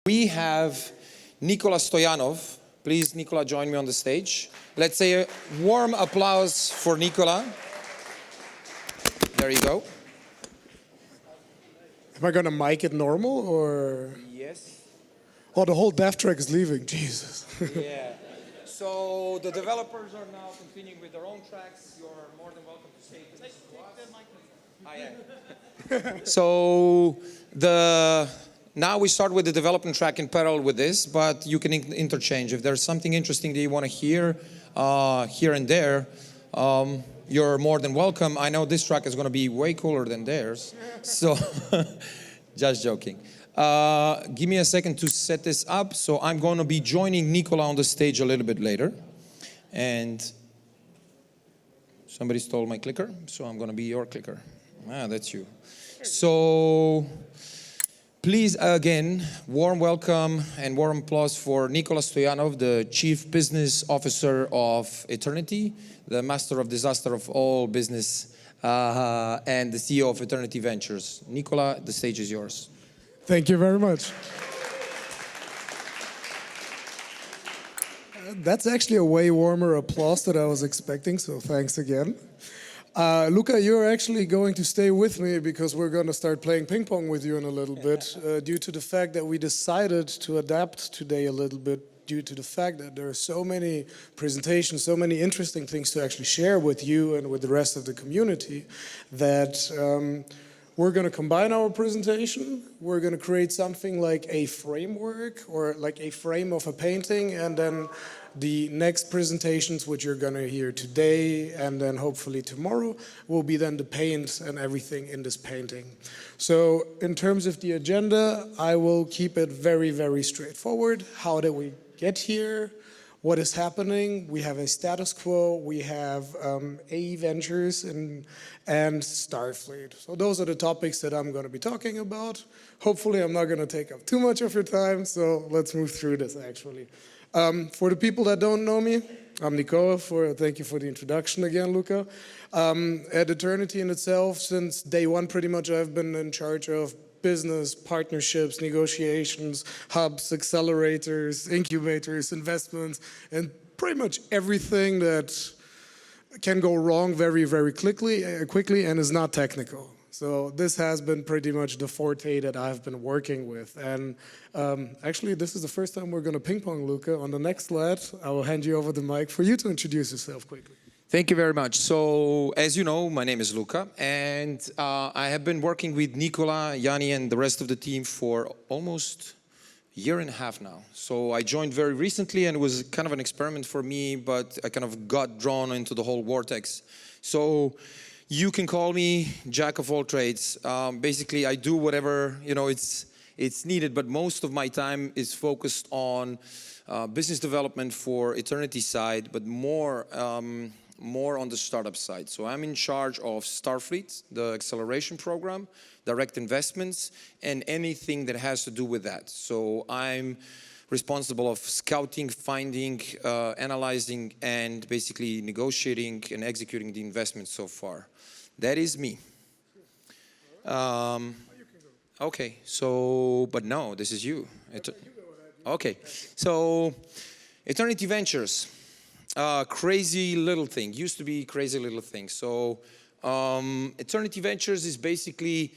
We have Nikola Stojanow. Please, Nikola, join me on the stage. Let's say a warm applause for Nikola. There you go. Am I going to mic it normal or? Yes. Oh, the whole dev track is leaving. Jesus. Yeah. So the developers are now continuing with their own tracks. You're more than welcome to say this to us. So now we start with the development track in parallel with this, but you can interchange. If there's something interesting that you want to hear here and there, you're more than welcome. I know this track is going to be way cooler than theirs. So just joking. Give me a second to set this up. So I'm going to be joining Nikola on the stage a little bit later. And somebody stole my clicker, so I'm going to be your clicker. Ah, that's you. So please, again, warm welcome and warm applause for Nikola Stojanow, the Chief Business Officer of Aeternity, the Master of Disaster of all business, and the CEO of AE Ventures. Nikola, the stage is yours. Thank you very much. That's actually a way warmer applause than I was expecting, so thanks again. Luka, you're actually going to stay with me because we're going to start playing ping pong with you in a little bit due to the fact that we decided to adapt today a little bit due to the fact that there are so many presentations, so many interesting things to actually share with you and with the rest of the community that we're going to combine our presentation. We're going to create something like a framework or like a frame of a painting, and then the next presentations, which you're going to hear today and then hopefully tomorrow, will be then the paint and everything in this painting. So in terms of the agenda, I will keep it very, very straightforward. How did we get here? What is happening? We have a status quo. We have AE Ventures and Starfleet. So those are the topics that I'm going to be talking about. Hopefully I'm not going to take up too much of your time, so let's move through this actually. For the people that don't know me, I'm Nikola. Thank you for the introduction again, Luka. At Eternity in itself, since day one pretty much I've been in charge of business, partnerships, negotiations, hubs, accelerators, incubators, investments, and pretty much everything that can go wrong very, very quickly and is not technical. So this has been pretty much the forte that I've been working with. And actually, this is the first time we're going to ping pong, Luka. On the next slide, I will hand you over the mic for you to introduce yourself quickly. Thank you very much. So, as you know, my name is Luka, and I have been working with Nikola, Yanni, and the rest of the team for almost a year and a half now. So I joined very recently, and it was kind of an experiment for me, but I kind of got drawn into the whole vortex. So you can call me jack of all trades. Basically, I do whatever it's needed, but most of my time is focused on business development for Eternity side, but more on the startup side. So I'm in charge of Starfleet, the acceleration program, direct investments, and anything that has to do with that. So I'm responsible of scouting, finding, analyzing, and basically negotiating and executing the investments so far. That is me. Okay, so, but no, this is you. Okay, so Eternity Ventures. Crazy little thing, used to be crazy little thing. So Eternity Ventures is basically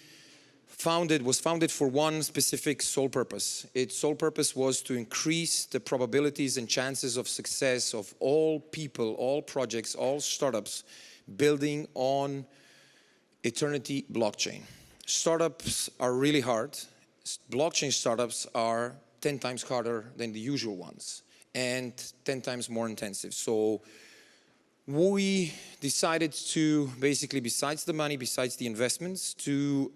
was founded for one specific sole purpose. Its sole purpose was to increase the probabilities and chances of success of all people, all projects, all startups building on Eternity blockchain. Startups are really hard. Blockchain startups are 10 times harder than the usual ones, and 10 times more intensive. So we decided to basically, besides the money, besides the investments, to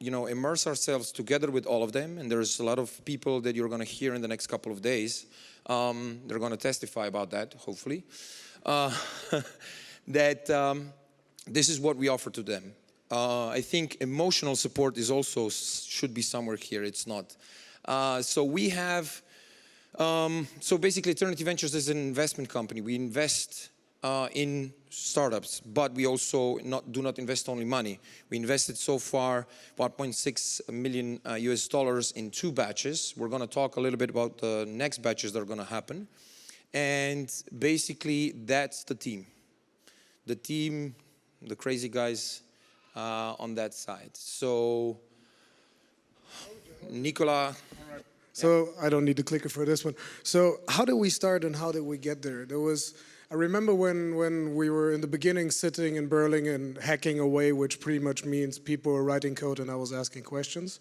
immerse ourselves together with all of them. And there's a lot of people that you're going to hear in the next couple of days. They're going to testify about that, hopefully. That this is what we offer to them. I think emotional support is also should be somewhere here. It's not. So we have. So basically, Eternity Ventures is an investment company. We invest in startups, but we also do not invest only money. We invested so far 1.6 million US dollars in 2 batches. We're going to talk a little bit about the next batches that are going to happen. And basically, that's the team. The team, the crazy guys on that side. So, Nikola. So I don't need the clicker for this one. So how did we start and how did we get there? I remember when we were in the beginning sitting in Berlin and hacking away, which pretty much means people were writing code and I was asking questions.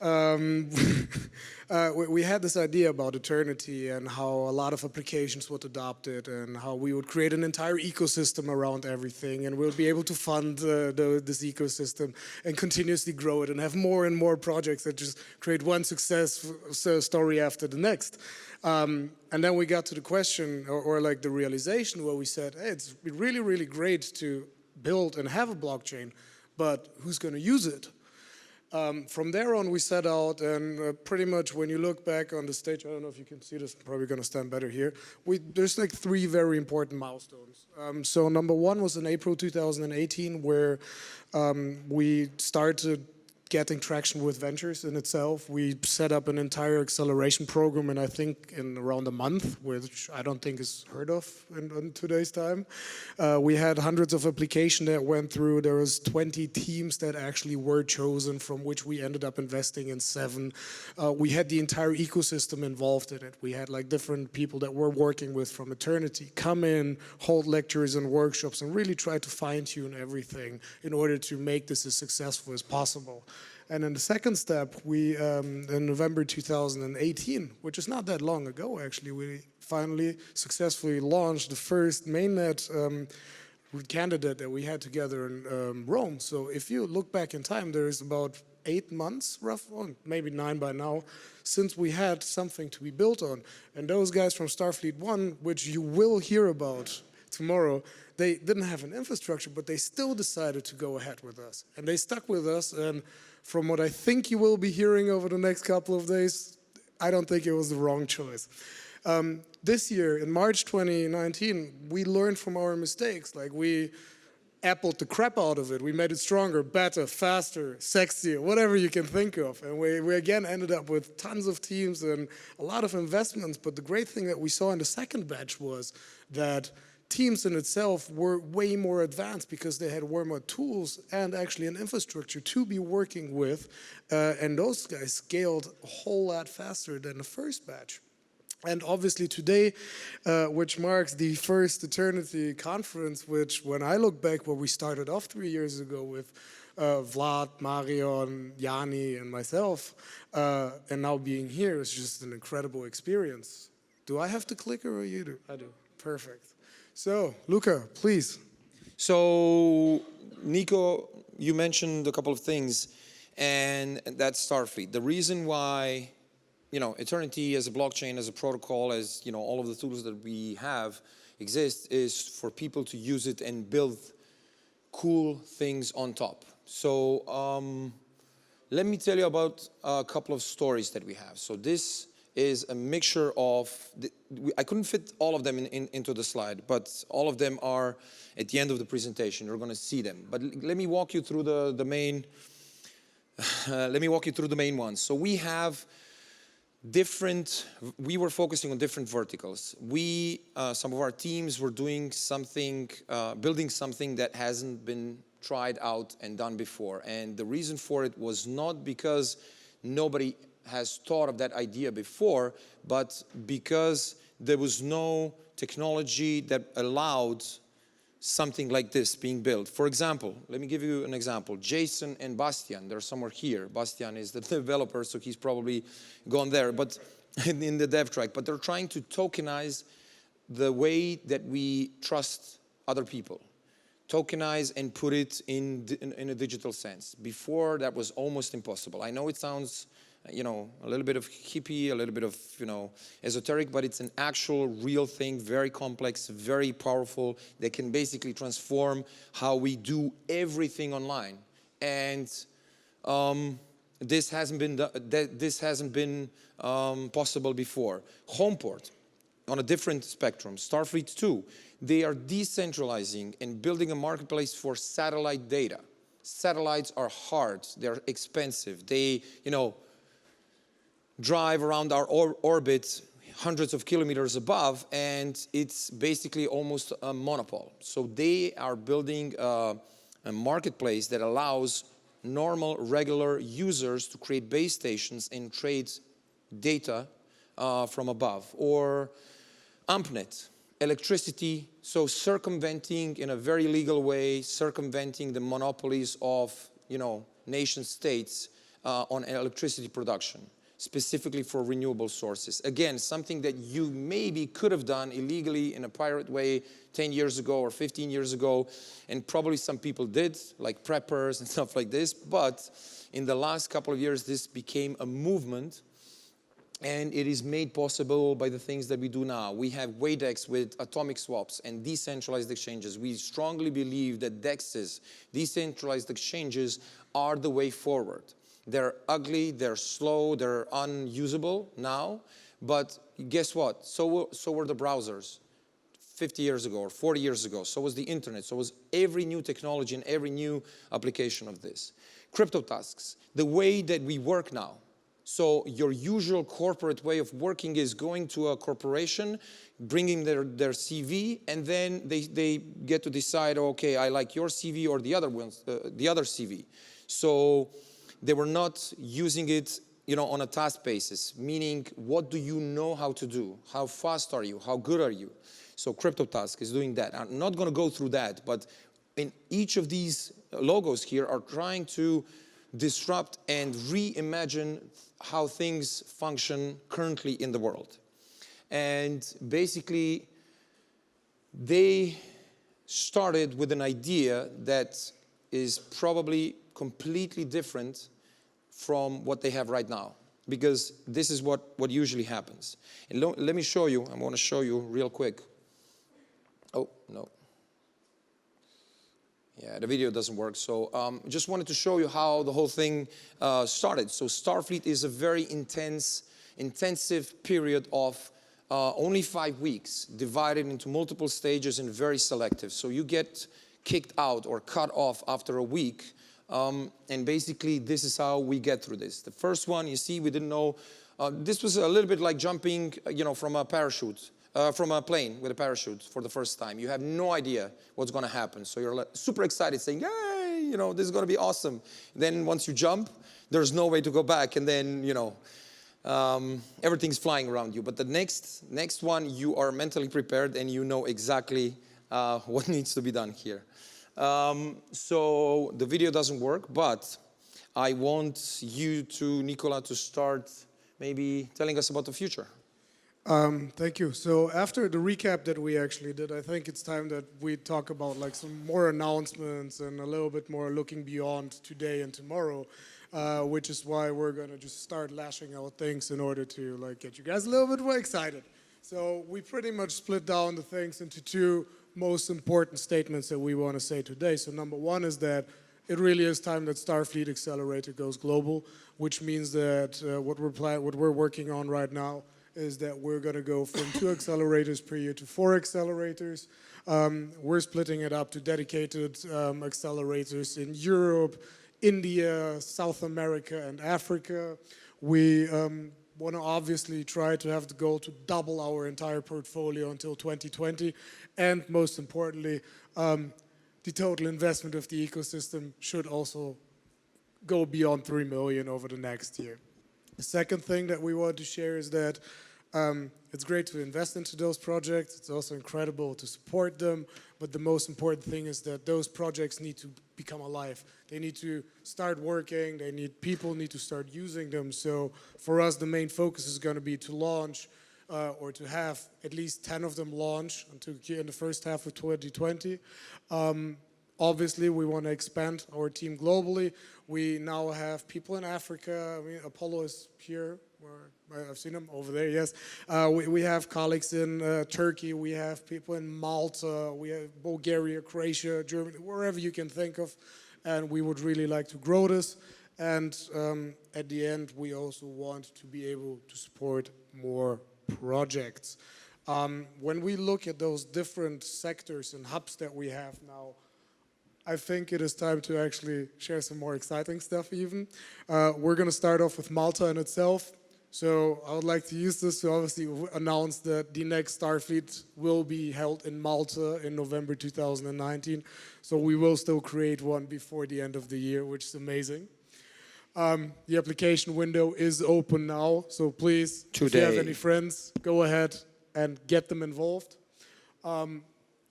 We had this idea about eternity and how a lot of applications would adopt it and how we would create an entire ecosystem around everything and we'll be able to fund this ecosystem and continuously grow it and have more and more projects that just create one success story after the next. And then we got to the question or like the realization where we said, hey, it's really, really great to build and have a blockchain, but who's going to use it? From there on, we set out, and pretty much when you look back on the stage, I don't know if you can see this, I'm probably going to stand better here. There's like 3 very important milestones. So number 1 was in April 2018, where we started getting traction with ventures in itself. We set up an entire acceleration program, and I think in around a month, which I don't think is heard of in today's time. We had hundreds of applications that went through. There was 20 teams that actually were chosen, from which we ended up investing in 7. We had the entire ecosystem involved in it. We had like different people that we're working with from Eternity come in, hold lectures and workshops, and really try to fine-tune everything in order to make this as successful as possible. And in the second step, we, in November 2018, which is not that long ago actually, we finally successfully launched the first mainnet candidate that we had together in Rome. So if you look back in time, there is about 8 months, roughly, maybe 9 by now, since we had something to be built on. And those guys from Starfleet 1, which you will hear about tomorrow, they didn't have an infrastructure, but they still decided to go ahead with us. And they stuck with us, and from what I think you will be hearing over the next couple of days, I don't think it was the wrong choice. This year, in March 2019, we learned from our mistakes. Like, we appled the crap out of it. We made it stronger, better, faster, sexier, whatever you can think of. And we again ended up with tons of teams and a lot of investments. But the great thing that we saw in the second batch was that teams in itself were way more advanced because they had way more tools and actually an infrastructure to be working with. And those guys scaled a whole lot faster than the first batch. And obviously today, which marks the first Eternity conference, which when I look back where we started off 3 years ago with Vlad, Marion, Yanni, and myself, and now being here is just an incredible experience. Do I have to clicker or you do? I do. Perfect. So, Luka, please. So, Nico, you mentioned a couple of things, and that's Starfleet. The reason why, Eternity as a blockchain, as a protocol, as, all of the tools that we have exist is for people to use it and build cool things on top. So, let me tell you about a couple of stories that we have. So this is a mixture of, I couldn't fit all of them into the slide, but all of them are at the end of the presentation. You're going to see them. But let me walk you through the main. Let me walk you through the main ones. So we have we were focusing on different verticals. Some of our teams were doing something, building something that hasn't been tried out and done before. And the reason for it was not because nobody has thought of that idea before, but because there was no technology that allowed something like this being built. For example, let me give you an example. Jason and Bastian, they're somewhere here. Bastian is the developer, so he's probably gone there, but in the dev track. But they're trying to tokenize the way that we trust other people. Tokenize and put it in a digital sense. Before, that was almost impossible. I know it sounds a little bit of hippie, a little bit of, esoteric, but it's an actual real thing, very complex, very powerful, that can basically transform how we do everything online. And this hasn't been possible before. Homeport. on a different spectrum. Starfleet 2, they are decentralizing and building a marketplace for satellite data. Satellites are hard, they're expensive. They, drive around our orbit hundreds of kilometers above, and it's basically almost a monopoly. So they are building a marketplace that allows normal, regular users to create base stations and trade data from above. Or AmpNet, electricity, so circumventing in a very legal way, circumventing the monopolies of, nation states on electricity production, specifically for renewable sources. Again, something that you maybe could have done illegally in a pirate way 10 years ago or 15 years ago, and probably some people did, like preppers and stuff like this, but in the last couple of years, this became a movement, and it is made possible by the things that we do now. We have WADEX with atomic swaps and decentralized exchanges. We strongly believe that DEXs, decentralized exchanges, are the way forward. They're ugly, they're slow, they're unusable now, but guess what? So were the browsers 50 years ago or 40 years ago. So was the internet. So was every new technology and every new application of this. Crypto tasks, the way that we work now. So your usual corporate way of working is going to a corporation, bringing their CV, and then they get to decide, okay, I like your CV or the other ones, the other CV. So they were not using it, on a task basis, meaning what do you know how to do? How fast are you? How good are you? So CryptoTask is doing that. I'm not going to go through that, but in each of these logos here are trying to disrupt and reimagine how things function currently in the world. And basically, they started with an idea that is probably completely different from what they have right now, because this is what usually happens. And let me show you, I want to show you real quick. Oh, no. Yeah, the video doesn't work, so just wanted to show you how the whole thing started. So Starfleet is a very intensive period of only 5 weeks, divided into multiple stages and very selective. So you get kicked out or cut off after a week, and basically this is how we get through this. The first one, you see, we didn't know, this was a little bit like jumping, from a parachute. From a plane with a parachute for the first time. You have no idea what's going to happen. So you're super excited saying, yay, this is going to be awesome. Then once you jump, there's no way to go back. And then, everything's flying around you. But the next one, you are mentally prepared and you know exactly what needs to be done here. So the video doesn't work, but I want you to, Nikola, to start maybe telling us about the future. Thank you. So after the recap that we actually did, I think it's time that we talk about like some more announcements and a little bit more looking beyond today and tomorrow, which is why we're going to just start lashing out things in order to get you guys a little bit more excited. So we pretty much split down the things into two most important statements that we want to say today. So number one is that it really is time that Starfleet Accelerator goes global, which means that what we're working on right now is that we're going to go from 2 accelerators per year to 4 accelerators. We're splitting it up to dedicated accelerators in Europe, India, South America, and Africa. We want to obviously try to have the goal to double our entire portfolio until 2020. And most importantly, the total investment of the ecosystem should also go beyond 3 million over the next year. The second thing that we want to share is that it's great to invest into those projects. It's also incredible to support them. But the most important thing is that those projects need to become alive. They need to start working. People need to start using them. So for us, the main focus is going to be to launch or to have at least 10 of them launch in the first half of 2020. Obviously, we want to expand our team globally. We now have people in Africa. I mean, Apollo is here. I've seen him over there, yes. We have colleagues in Turkey. We have people in Malta. We have Bulgaria, Croatia, Germany, wherever you can think of. And we would really like to grow this. And at the end, we also want to be able to support more projects. When we look at those different sectors and hubs that we have now, I think it is time to actually share some more exciting stuff even. We're going to start off with Malta in itself. So I would like to use this to obviously announce that the next Starfleet will be held in Malta in November 2019. So we will still create one before the end of the year, which is amazing. The application window is open now, so please, if you have any friends, go ahead and get them involved.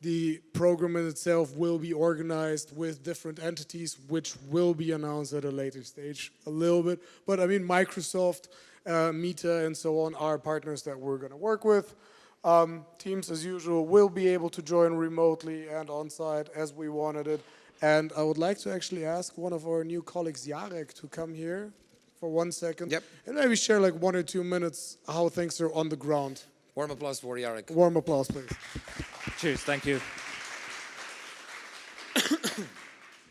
The program in itself will be organized with different entities, which will be announced at a later stage a little bit. But I mean, Microsoft, Meta, and so on are partners that we're going to work with. Teams, as usual, will be able to join remotely and on-site as we wanted it. And I would like to actually ask one of our new colleagues, Jarek, to come here for 1 second. Yep. And maybe share like 1 or 2 minutes how things are on the ground. Warm applause for Jarek. Warm applause, please. Cheers, thank you.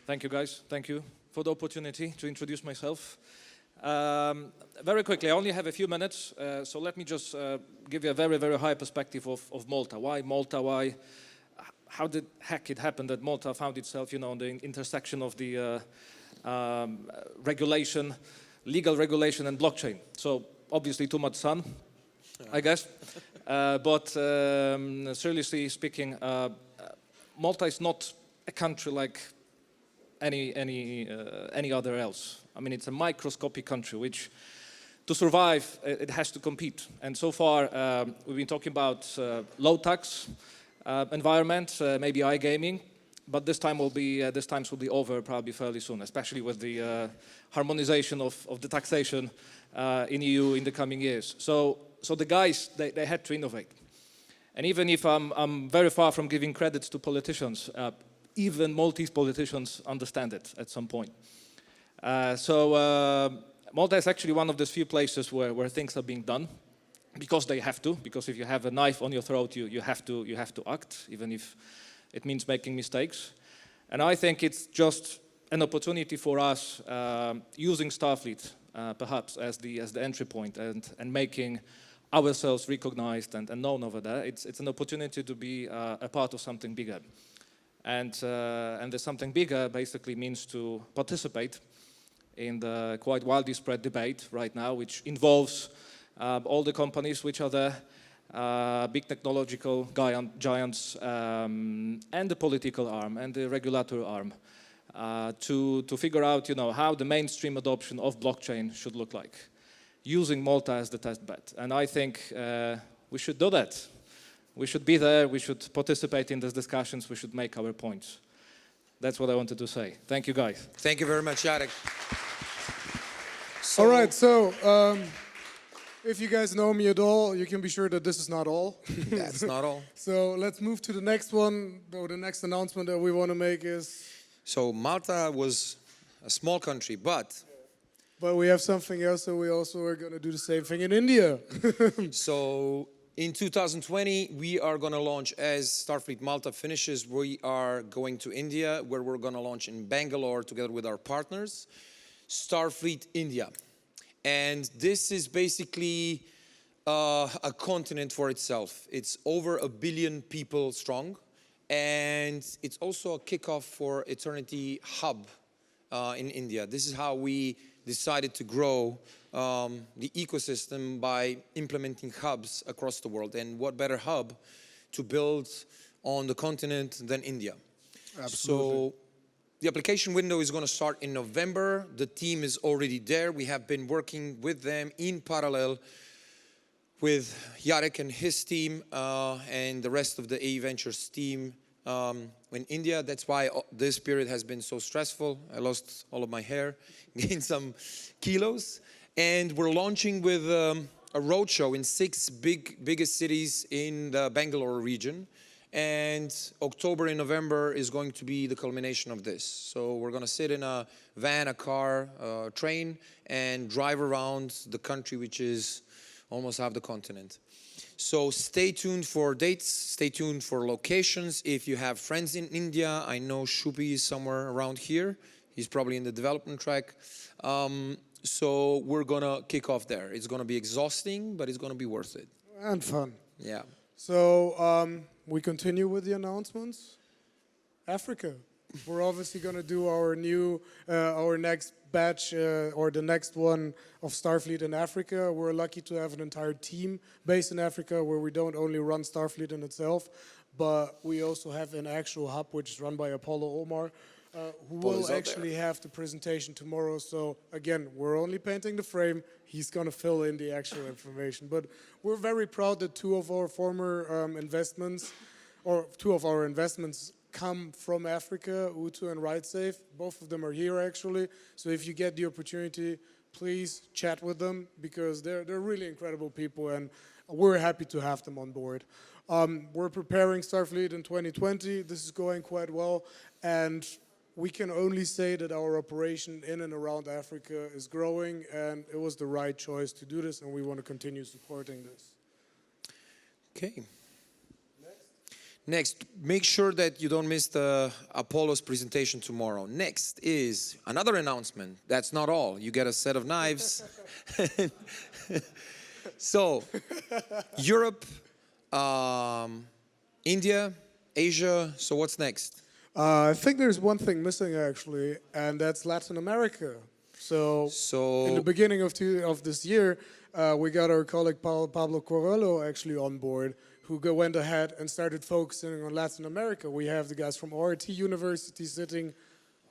Thank you, guys. Thank you for the opportunity to introduce myself. Very quickly, I only have a few minutes, so let me just give you a very, very high perspective of Malta. Why Malta? Why? How the heck it happened that Malta found itself, you know, on the intersection of the regulation, legal regulation, and blockchain. So obviously too much sun, I guess. But seriously speaking, Malta is not a country like any other else. I mean, it's a microscopic country which, to survive, it has to compete. And so far, we've been talking about low tax environment, maybe iGaming, but this times will be over probably fairly soon, especially with the harmonization of the taxation in EU in the coming years. So the guys, they had to innovate. And even if I'm very far from giving credit to politicians, even Maltese politicians understand it at some point. Malta is actually one of those few places where things are being done because they have to. Because if you have a knife on your throat, you have to act, even if it means making mistakes. And I think it's just an opportunity for us using Starfleet perhaps as the entry point and making ourselves recognized and known over there. It's an opportunity to be a part of something bigger. And the something bigger basically means to participate in the quite widely spread debate right now, which involves all the companies which are there, big technological giants, and the political arm and the regulatory arm, to figure out, you know, how the mainstream adoption of blockchain should look like, using Malta as the test bed. And I think we should do that. We should be there, we should participate in these discussions, we should make our points. That's what I wanted to say. Thank you, guys. Thank you very much, Jarek. All right, so if you guys know me at all, you can be sure that this is not all. That's not all. So let's move to the next one. The next announcement that we want to make is... So Malta was a small country, but we have something else, so we also are going to do the same thing in India. so in 2020, we are going to launch, as Starfleet Malta finishes, we are going to India, where we're going to launch in Bangalore together with our partners, Starfleet India. And this is basically a continent for itself. It's over 1 billion people strong. And it's also a kickoff for Eternity Hub in India. This is how we decided to grow the ecosystem by implementing hubs across the world. And what better hub to build on the continent than India? Absolutely. So the application window is going to start in November. The team is already there. We have been working with them in parallel with Jarek and his team and the rest of the AE Ventures team in India. That's why this period has been so stressful. I lost all of my hair, gained some kilos. And we're launching with a roadshow in 6 biggest cities in the Bangalore region. And October and November is going to be the culmination of this. So we're going to sit in a van, a car, a train, and drive around the country, which is almost half the continent. So stay tuned for dates, stay tuned for locations. If you have friends in India, I know Shubi is somewhere around here. He's probably in the development track. So we're going to kick off there. It's going to be exhausting, but it's going to be worth it. And fun. Yeah. So we continue with the announcements. Africa. We're obviously going to do our next batch or the next one of Starfleet in Africa. We're lucky to have an entire team based in Africa where we don't only run Starfleet in itself, but we also have an actual hub which is run by Apollo Omar, who will actually have the presentation tomorrow. So again, we're only painting the frame. He's going to fill in the actual information. But we're very proud that two of our investments come from Africa, Utu and RightSafe. Both of them are here actually. So if you get the opportunity, please chat with them because they're really incredible people and we're happy to have them on board. We're preparing Starfleet in 2020. This is going quite well and we can only say that our operation in and around Africa is growing and it was the right choice to do this and we want to continue supporting this. Okay. Next, make sure that you don't miss the Apollo's presentation tomorrow. Next is another announcement. That's not all. You get a set of knives. So, Europe, India, Asia. So what's next? I think there's one thing missing actually, and that's Latin America. So in the beginning of this year, we got our colleague Pablo Corello actually on board, who went ahead and started focusing on Latin America. We have the guys from RT University sitting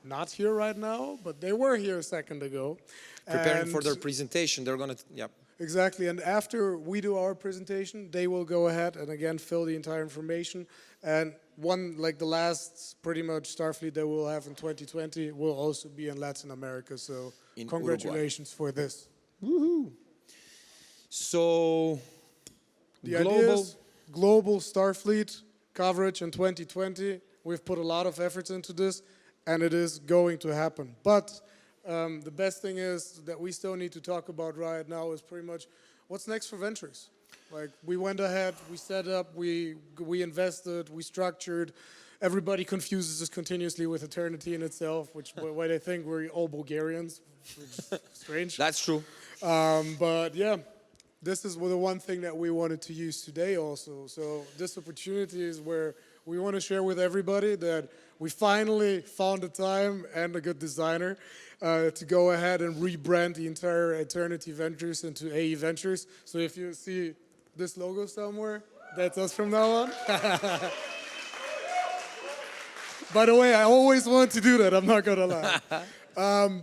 not here right now, but they were here a second ago. Preparing for their presentation. They're going to, yep. Exactly, and after we do our presentation, they will go ahead and again fill the entire information. And the last pretty much Starfleet that we'll have in 2020 will also be in Latin America. So in congratulations Uruguay. for this. Woohoo! So the idea is global Starfleet coverage in 2020. We've put a lot of efforts into this, and it is going to happen. But the best thing is that we still need to talk about right now is pretty much what's next for Ventures. Like we went ahead, we set up, we invested, we structured. Everybody confuses us continuously with Eternity in itself, which why they think we're all Bulgarians, which is strange. That's true. But yeah, this is the one thing that we wanted to use today also. So this opportunity is where we want to share with everybody that we finally found a time and a good designer to go ahead and rebrand the entire Eternity Ventures into AE Ventures. So if you see this logo somewhere, that's us from now on. By the way, I always want to do that, I'm not gonna lie.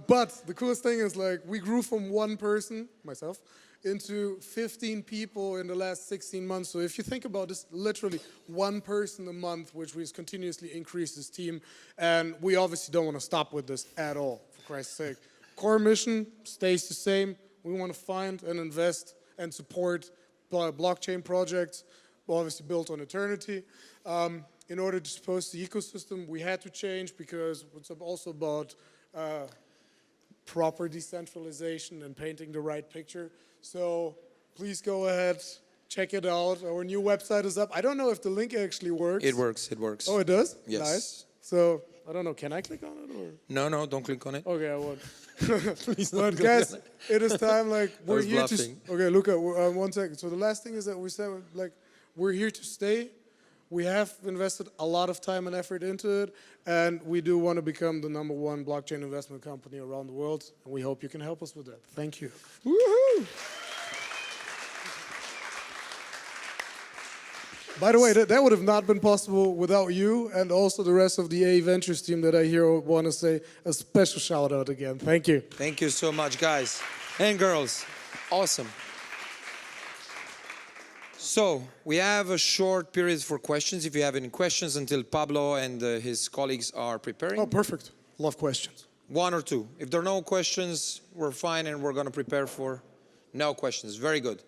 But the coolest thing is like we grew from one person, myself, into 15 people in the last 16 months. So if you think about this, literally one person a month, which we continuously increase this team. And we obviously don't want to stop with this at all, for Christ's sake. Core mission stays the same. We want to find and invest and support blockchain projects, obviously built on Eternity. In order to support the ecosystem, we had to change because it's also about proper decentralization and painting the right picture. So please go ahead, check it out. Our new website is up. I don't know if the link actually works. It works, it works. Oh, it does? Yes. Nice. So, I don't know, can I click on it? Or? No, don't click on it. Okay, I won't. But guys, it is time, we're here to... Okay, Luka, 1 second. So the last thing is that we said, we're here to stay. We have invested a lot of time and effort into it, and we do want to become the #1 blockchain investment company around the world, and we hope you can help us with that. Thank you. Woohoo! By the way, that would have not been possible without you and also the rest of the AE Ventures team that I here want to say a special shout out again. Thank you. Thank you so much, guys and girls. Awesome. So, we have a short period for questions. If you have any questions until Pablo and his colleagues are preparing. Oh, perfect. Love questions. 1 or 2. If there are no questions, we're fine and we're going to prepare for no questions. Very good.